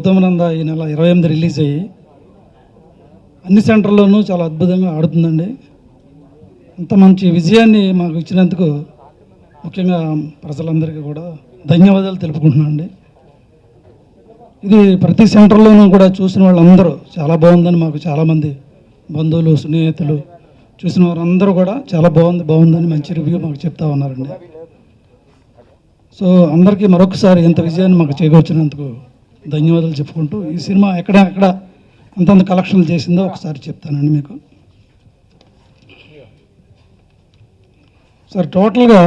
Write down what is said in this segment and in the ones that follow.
గౌతమానంద ఈ నెల 28 రిలీజ్ అయ్యి అన్ని సెంటర్లోనూ చాలా అద్భుతంగా ఆడుతుందండి. ఇంత మంచి విజయాన్ని మాకు ఇచ్చినందుకు ముఖ్యంగా ప్రజలందరికీ కూడా ధన్యవాదాలు తెలుపుకుంటున్నాను అండి. ఇది ప్రతి సెంటర్లోనూ కూడా చూసిన వాళ్ళందరూ చాలా బాగుందని మాకు చాలామంది బంధువులు స్నేహితులు చూసిన వారందరూ కూడా చాలా బాగుందని మంచి రివ్యూ మాకు చెప్తా ఉన్నారండి. సో అందరికీ మరొకసారి ఇంత విజయాన్ని మాకు చేకూర్చినందుకు ధన్యవాదాలు చెప్పుకుంటూ ఈ సినిమా ఎక్కడ ఎంతంత కలెక్షన్లు చేసిందో ఒకసారి చెప్తానండి మీకు. సార్ టోటల్గా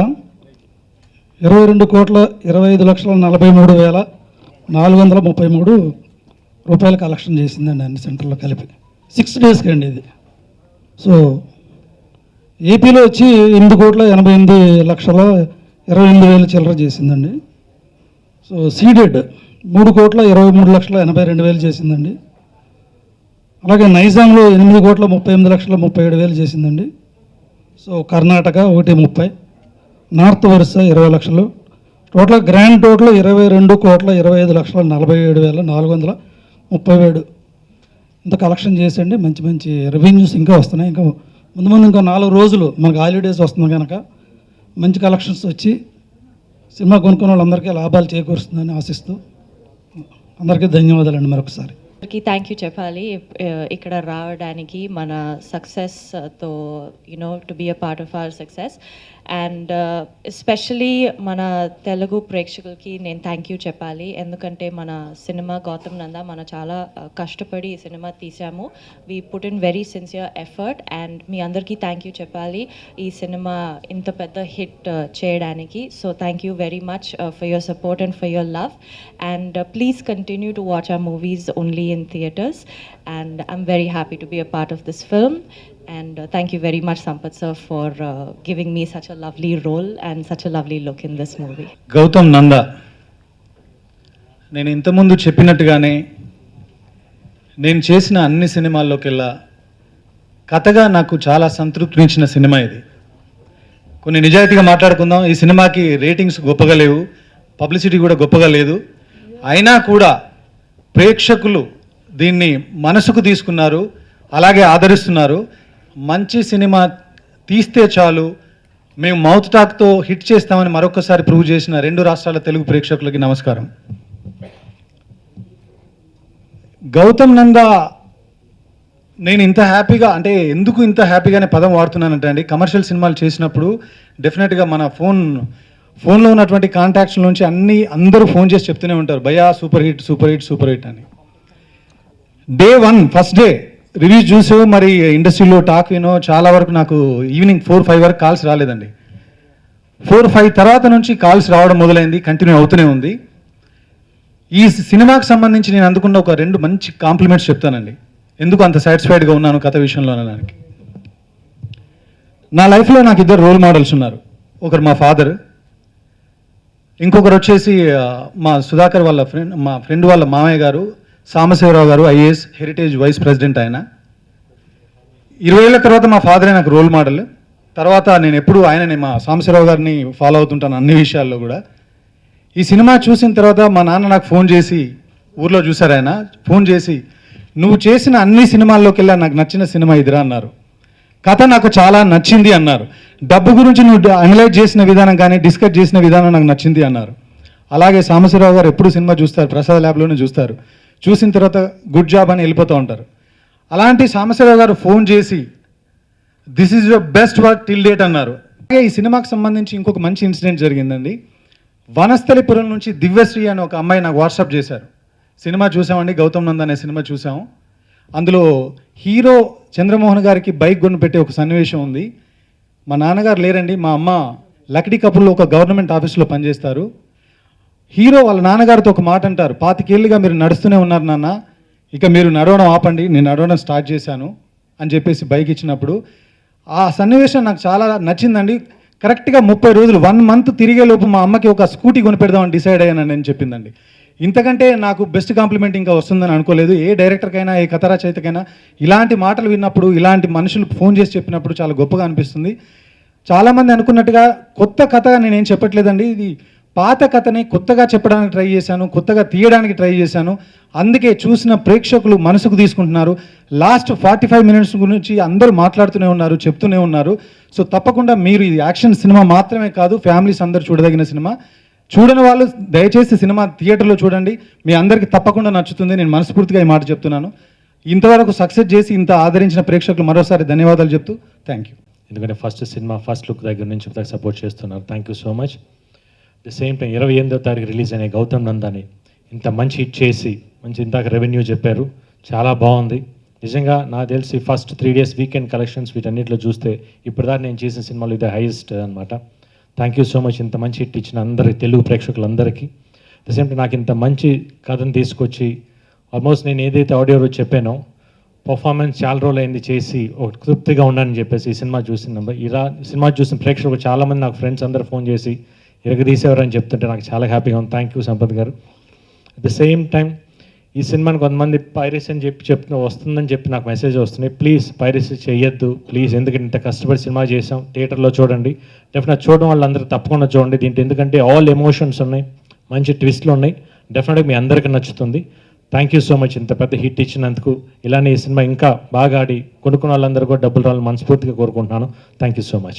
22,25,43,433 రూపాయల కలెక్షన్ చేసిందండి అన్ని సెంటర్లో కలిపి 6 డేస్కి అండి ఇది. సో ఏపీలో వచ్చి 8,88,28,000 చిల్లర చేసిందండి. సో సీడెడ్ 3,23,82,000 చేసిందండి. అలాగే నైజాంలో 8,38,37,000 చేసిందండి. సో కర్ణాటక 1,30,000, నార్త్ వరుస 20 లక్షలు, టోటల్ గ్రాండ్ టోటల్ 22,25,47,437 ఇంత కలెక్షన్ చేసండి. మంచి మంచి రెవెన్యూస్ ఇంకా వస్తున్నాయి. ఇంకా ముందు ఇంకా 4 రోజులు మనకు హాలిడేస్ వస్తుంది కనుక మంచి కలెక్షన్స్ వచ్చి సినిమా కొనుక్కున్న వాళ్ళందరికీ లాభాలు చేకూరుస్తుందని ఆశిస్తూ అందరికీ ధన్యవాదాలండి మరొకసారి. థ్యాంక్ యూ చెప్పాలి ఇక్కడ రావడానికి, మన సక్సెస్తో to be a part of our success. And especially మన తెలుగు ప్రేక్షకులకి నేను థ్యాంక్ యూ చెప్పాలి. ఎందుకంటే మన సినిమా గౌతమ్ నంద మనం చాలా కష్టపడి ఈ సినిమా తీసాము. We put in very sincere effort and మీ అందరికీ థ్యాంక్ యూ చెప్పాలి ఈ సినిమా ఇంత పెద్ద హిట్ చేయడానికి. So thank you very much for your support and for your love. And please continue to watch our movies only in theaters, and I'm very happy to be a part of this film. And thank you very much Sampath sir for giving me such a lovely role and such a lovely look in this movie. Gautham Nanda నేను ఇంతకుముందు చెప్పినట్టుగానే నేను చేసిన అన్ని సినిమాల్లోకెల్లా కథగా నాకు చాలా సంతృప్తినిచ్చిన cinema ఇది. కొన్ని నిజాయితీగా మాట్లాడుకుందాం, ఈ సినిమాకి రేటింగ్స్ గొప్పగా లేవు, పబ్లిసిటీ కూడా గొప్పగా లేదు. అయినా కూడా ప్రేక్షకులు దీన్ని మనసుకు తీసుకున్నారు, అలాగే ఆదరిస్తున్నారు. మంచి సినిమా తీస్తే చాలు మేము మౌత్ టాక్తో హిట్ చేస్తామని మరొకసారి ప్రూవ్ చేసిన 2 రాష్ట్రాల తెలుగు ప్రేక్షకులకి నమస్కారం. గౌతమ్ నంద నేను ఇంత హ్యాపీగా, అంటే ఎందుకు ఇంత హ్యాపీగానే పదం వాడుతున్నానంటే అండి, కమర్షియల్ సినిమాలు చేసినప్పుడు డెఫినెట్గా మన ఫోన్లో ఉన్నటువంటి కాంటాక్ట్స్ నుంచి అందరూ ఫోన్ చేసి చెప్తూనే ఉంటారు, భయ్యా super hit super hit super hit అని. డే 1 ఫస్ట్ డే రివ్యూస్ చూసి మరి ఇండస్ట్రీలో టాక్ చాలా వరకు నాకు ఈవినింగ్ 4-5 వరకు కాల్స్ రాలేదండి. 4-5 తర్వాత నుంచి కాల్స్ రావడం మొదలైంది, కంటిన్యూ అవుతూనే ఉంది. ఈ సినిమాకి సంబంధించి నేను అందుకున్న ఒక 2 మంచి కాంప్లిమెంట్స్ చెప్తానండి, ఎందుకు అంత సాటిస్ఫైడ్గా ఉన్నాను కథ విషయంలో అనడానికి. నా లైఫ్లో నాకు 2 రోల్ మోడల్స్ ఉన్నారు. ఒకరు మా ఫాదర్, ఇంకొకరు వచ్చేసి మా సుధాకర్ వాళ్ళ మా ఫ్రెండ్ వాళ్ళ మామయ్య గారు సాంబశివరావు గారు, ఐఏఎస్ హెరిటేజ్ వైస్ ప్రెసిడెంట్. ఆయన 20 ఏళ్ళ తర్వాత మా ఫాదరే నాకు రోల్ మోడల్. తర్వాత నేను ఎప్పుడు ఆయనని, మా సాంబశివరావు గారిని ఫాలో అవుతుంటాను అన్ని విషయాల్లో కూడా. ఈ సినిమా చూసిన తర్వాత మా నాన్న నాకు ఫోన్ చేసి, ఊర్లో చూశారు ఆయన, ఫోన్ చేసి నువ్వు చేసిన అన్ని సినిమాల్లోకెల్లా నాకు నచ్చిన సినిమా ఇదిరా అన్నారు. కథ నాకు చాలా నచ్చింది అన్నారు. డబ్బు గురించి నువ్వు అనలైజ్ చేసిన విధానం కానీ డిస్కస్ చేసిన విధానం నాకు నచ్చింది అన్నారు. అలాగే సాంబశివరావు గారు ఎప్పుడు సినిమా చూస్తారు, ప్రసాద్ ల్యాబ్లోనే చూస్తారు, చూసిన తర్వాత గుడ్ జాబ్ అని వెళ్ళిపోతూ ఉంటారు. అలాంటి సాంబశివరావు గారు ఫోన్ చేసి this is your best work till date అన్నారు. అలాగే ఈ సినిమాకి సంబంధించి ఇంకొక మంచి ఇన్సిడెంట్ జరిగిందండి. వనస్థలిపురం నుంచి దివ్యశ్రీ అని ఒక అమ్మాయి నాకు వాట్సాప్ చేశారు. సినిమా చూసామండి, గౌతమ్ నంద అనే సినిమా చూసాము. అందులో హీరో చంద్రమోహన్ గారికి బైక్ కొనిపెట్టే ఒక సన్నివేశం ఉంది. మా నాన్నగారు లేరండి, మా అమ్మ లక్డీ కపుల్లో ఒక గవర్నమెంట్ ఆఫీస్లో పనిచేస్తారు. హీరో వాళ్ళ నాన్నగారితో ఒక మాట అంటారు, 25 ఏళ్ళుగా మీరు నడుస్తూనే ఉన్నారు నాన్న, ఇక మీరు నడవడం ఆపండి, నేను నడవడం స్టార్ట్ చేశాను అని చెప్పేసి బైక్ ఇచ్చినప్పుడు ఆ సన్నివేశం నాకు చాలా నచ్చిందండి. కరెక్ట్గా 30 రోజులు 1 మంత్ తిరిగేలోపు మా అమ్మకి ఒక స్కూటీ కొనిపెడదామని డిసైడ్ అయ్యానని నేను చెప్పిందండి. ఇంతకంటే నాకు బెస్ట్ కాంప్లిమెంట్ ఇంకా వస్తుందని అనుకోలేదు. ఏ డైరెక్టర్కైనా, ఏ కథ రచయితకైనా ఇలాంటి మాటలు విన్నప్పుడు, ఇలాంటి మనుషులు ఫోన్ చేసి చెప్పినప్పుడు చాలా గొప్పగా అనిపిస్తుంది. చాలామంది అనుకున్నట్టుగా కొత్త కథ నేనేం చెప్పట్లేదండి, ఇది పాత కథని కొత్తగా చెప్పడానికి ట్రై చేశాను, కొత్తగా తీయడానికి ట్రై చేశాను. అందుకే చూసిన ప్రేక్షకులు మనసుకు తీసుకుంటున్నారు. లాస్ట్ 45 మినిట్స్ గురించి అందరూ మాట్లాడుతూనే ఉన్నారు, చెప్తూనే ఉన్నారు. సో తప్పకుండా మీరు ఇది యాక్షన్ సినిమా మాత్రమే కాదు, ఫ్యామిలీస్ అందరూ చూడదగిన సినిమా. చూడని వాళ్ళు దయచేసి సినిమా థియేటర్లో చూడండి, మీ అందరికీ తప్పకుండా నచ్చుతుంది. నేను మనస్ఫూర్తిగా ఈ మాట చెప్తున్నాను. ఇంతవరకు సక్సెస్ చేసి ఇంత ఆదరించిన ప్రేక్షకులు మరోసారి ధన్యవాదాలు చెప్తూ థ్యాంక్ యూ. ఎందుకంటే ఫస్ట్ లుక్ దగ్గర నుంచి ఇప్పుడు సపోర్ట్ చేస్తున్నారు. Thank you so much. The same time 28వ తారీఖు రిలీజ్ అయిన గౌతమ్ నందాని ఇంత మంచి హిట్ చేసి మంచి ఇందాక రెవెన్యూ చెప్పారు, చాలా బాగుంది. నిజంగా నాకు తెలిసి ఫస్ట్ 3 days వీకెండ్ కలెక్షన్స్ వీటన్నిటిలో చూస్తే ఇప్పటిదాకా నేను చేసిన సినిమాలు ఇది హైయెస్ట్ అనమాట. థ్యాంక్ యూ సో మచ్ ఇంత మంచి హిట్ ఇచ్చిన అందరి తెలుగు ప్రేక్షకులందరికీ. ద సేమ్ టైం నాకు ఇంత మంచి కథను తీసుకొచ్చి ఆల్మోస్ట్ నేను ఏదైతే ఆడియో రోజు చెప్పానో పర్ఫార్మెన్స్ చాలా రోజులు అయింది చేసి ఒక తృప్తిగా ఉన్నానని చెప్పేసి ఈ సినిమా సినిమా చూసిన ప్రేక్షకులు చాలామంది నాకు ఫ్రెండ్స్ అందరూ ఫోన్ చేసి ఇరగదీసేవారని చెప్తుంటే నాకు చాలా హ్యాపీగా ఉంది. థ్యాంక్ యూ సంపత్ గారు. అట్ ద సేమ్ టైం ఈ సినిమాని కొంతమంది పైరసీ అని వస్తుందని చెప్పి నాకు మెసేజ్ వస్తున్నాయి. ప్లీజ్ పైరసీ చేయొద్దు ప్లీజ్, ఎందుకంటే ఇంత కష్టపడి సినిమా చేసాం, థియేటర్లో చూడండి. డెఫినెట్ చూడడం వాళ్ళందరూ తప్పకుండా చూడండి. దీంట్లో ఎందుకంటే ఆల్ ఎమోషన్స్ ఉన్నాయి, మంచి ట్విస్ట్లు ఉన్నాయి. డెఫినెట్గా మీ అందరికీ నచ్చుతుంది. థ్యాంక్ యూ సో మచ్ ఇంత పెద్ద హిట్ ఇచ్చినందుకు. ఇలానే ఈ సినిమా ఇంకా బాగా ఆడి కొనుక్కున్న వాళ్ళందరూ కూడా డబ్బులు రావాలని మనస్ఫూర్తిగా కోరుకుంటున్నాను. Thank you so much.